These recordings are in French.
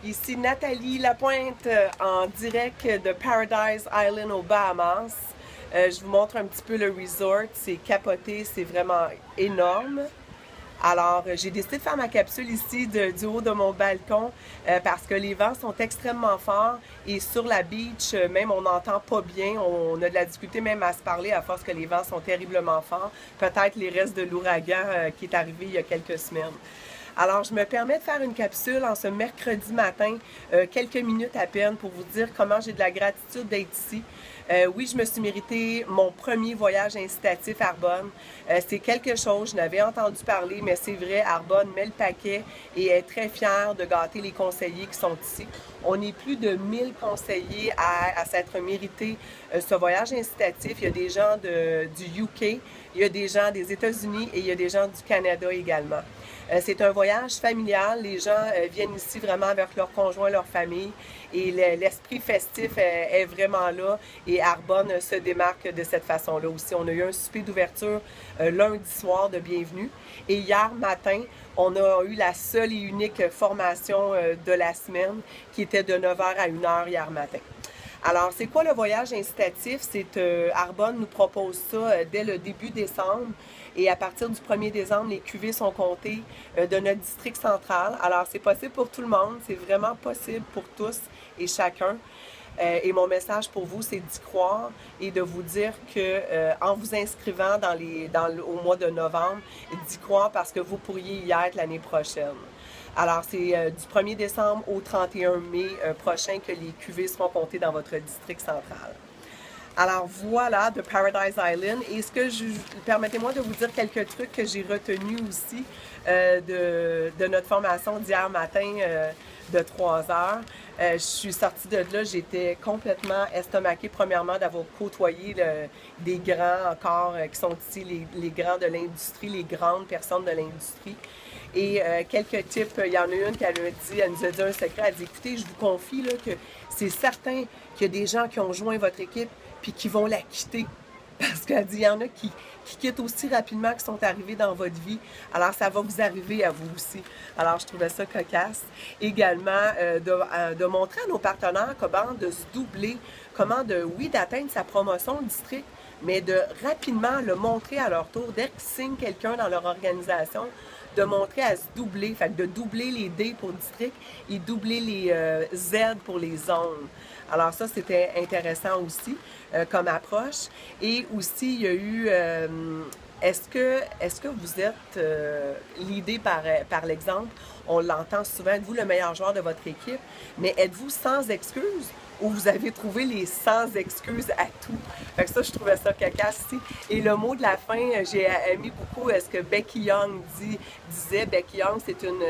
Ici Nathalie Lapointe en direct de Paradise Island aux Bahamas. Je vous montre un petit peu le resort, c'est capoté, c'est vraiment énorme. Alors, j'ai décidé de faire ma capsule ici du haut de mon balcon parce que les vents sont extrêmement forts et sur la beach, même on n'entend pas bien, on a de la difficulté même à se parler à force que les vents sont terriblement forts. Peut-être les restes de l'ouragan qui est arrivé il y a quelques semaines. Alors, je me permets de faire une capsule en ce mercredi matin, quelques minutes à peine, pour vous dire comment j'ai de la gratitude d'être ici. Oui, je me suis mérité mon premier voyage incitatif à Arbonne. C'est quelque chose, je n'avais entendu parler, mais c'est vrai, Arbonne met le paquet et est très fière de gâter les conseillers qui sont ici. On est plus de 1000 conseillers à s'être mérité ce voyage incitatif. Il y a des gens du UK, il y a des gens des États-Unis et il y a des gens du Canada également. C'est un voyage familial. Les gens viennent ici vraiment avec leurs conjoints, leur famille. Et l'esprit festif est vraiment là. Et Arbonne se démarque de cette façon-là aussi. On a eu un souper d'ouverture lundi soir de bienvenue. Et hier matin, on a eu la seule et unique formation de la semaine qui était de 9h à 1h hier matin. Alors, c'est quoi le voyage incitatif? C'est Arbonne nous propose ça dès le début décembre. Et à partir du 1er décembre, les cuvées sont comptées de notre district central. Alors, c'est possible pour tout le monde. C'est vraiment possible pour tous et chacun. Et mon message pour vous, c'est d'y croire et de vous dire que en vous inscrivant au mois de novembre, d'y croire parce que vous pourriez y être l'année prochaine. Alors, c'est du 1er décembre au 31 mai prochain que les cuvées seront comptées dans votre district central. Alors voilà, de Paradise Island. Et permettez-moi de vous dire quelques trucs que j'ai retenus aussi de notre formation d'hier matin de 3 heures. Je suis sortie de là, j'étais complètement estomaquée, premièrement, d'avoir côtoyé des grands encore qui sont ici, les grands de l'industrie, les grandes personnes de l'industrie. Et quelques tips, il y en a une elle nous a dit un secret, elle a dit, écoutez, je vous confie là, que c'est certain qu'il y a des gens qui ont joint votre équipe puis qui vont la quitter. Parce qu'elle dit, il y en a qui quittent aussi rapidement, qui sont arrivés dans votre vie. Alors, ça va vous arriver à vous aussi. Alors, je trouvais ça cocasse. Également, de montrer à nos partenaires comment de se doubler, oui, d'atteindre sa promotion au district, mais de rapidement le montrer à leur tour, dès qu'ils signent quelqu'un dans leur organisation, de montrer à se doubler, fait de doubler les D pour le district et doubler les Z pour les zones. Alors ça, c'était intéressant aussi comme approche. Et aussi, il y a eu, est-ce que vous êtes l'idée par l'exemple? On l'entend souvent, êtes-vous le meilleur joueur de votre équipe? Mais êtes-vous sans excuses? Où vous avez trouvé les sans excuses à tout. Fait que ça, je trouvais ça cocasse ici. Et le mot de la fin, j'ai aimé beaucoup ce que Becky Young disait. Becky Young, c'est une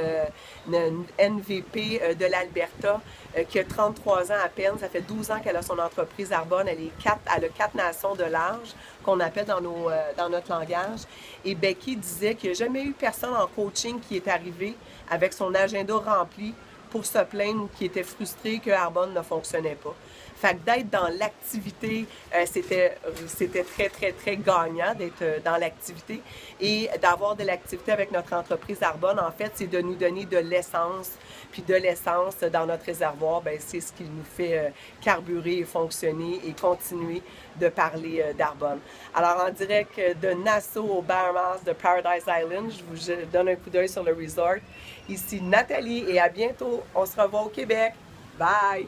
NVP de l'Alberta qui a 33 ans à peine. Ça fait 12 ans qu'elle a son entreprise Arbonne. Elle a 4 nations de large qu'on appelle dans notre langage. Et Becky disait qu'il n'y a jamais eu personne en coaching qui est arrivé avec son agenda rempli pour se plaindre qui était frustré que Arbonne ne fonctionnait pas. Fait que d'être dans l'activité, c'était très, très, très gagnant d'être dans l'activité. Et d'avoir de l'activité avec notre entreprise Arbonne, en fait, c'est de nous donner de l'essence. Puis de l'essence dans notre réservoir, bien, c'est ce qui nous fait carburer et fonctionner et continuer de parler d'Arbonne. Alors, en direct de Nassau aux Bahamas, de Paradise Island, je vous donne un coup d'œil sur le resort. Ici Nathalie et à bientôt. On se revoit au Québec. Bye!